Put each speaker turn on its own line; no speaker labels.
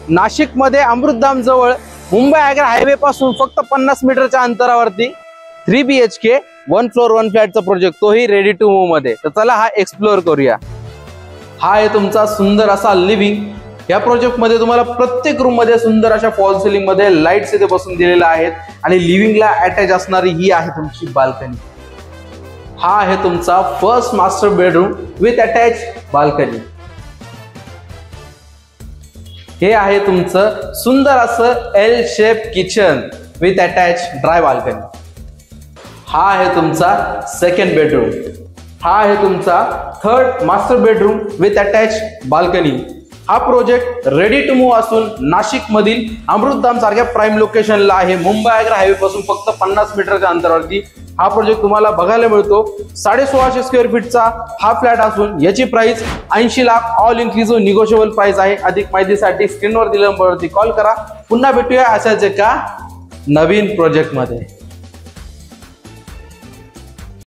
नाशिक मध्ये अमृतधाम जवळ मुंबई आग्रा हायवे पासून फक्त 50 मीटरच्या अंतरावरती 3 BHK 1 फ्लोर 1 फ्लॅटचा प्रोजेक्ट, तोही रेडी टू मूव्ह मध्ये। तर चला हा एक्सप्लोअर करूया। हा आहे तुमचा सुंदर असा लिव्हिंग। या प्रोजेक्ट मध्ये तुम्हाला प्रत्येक रूम मध्ये सुंदर अशा फॉल सिलिंग मध्ये लाईट्स इथे बसून दिलेल्या आहेत आणि लिव्हिंगला अटॅच असणारी ही आहे तुमची बाल्कनी। हा आहे तुमचा first master bedroom with attach balcony. हे आहे तुमचं सुंदर असं L shape kitchen with attach dry balcony. हा आहे तुमचा सेकंड बेडरूम। हा आहे तुमचा third master bedroom with attach balcony. हा प्रोजेक्ट रेडी टू मूव्ह असून नाशिक मधील अमृतधाम सारख्या प्राइम लोकेशनला आहे। मुंबई आग्रा हायवे पासून फक्त 50 मीटरच्या अंतरावरती हा प्रोजेक्ट तुम्हाला बघायला मिळतो। 1650 स्क्वेअर फीटचा हा फ्लॅट असून याची price 80 lakh all inclusive negotiable price आहे। अधिक माहितीसाठी स्क्रीनवर दिलेल्या नंबरवरती कॉल करा। पुन्हा भेटूया अशाच एका नवीन प्रोजेक्ट मध्ये।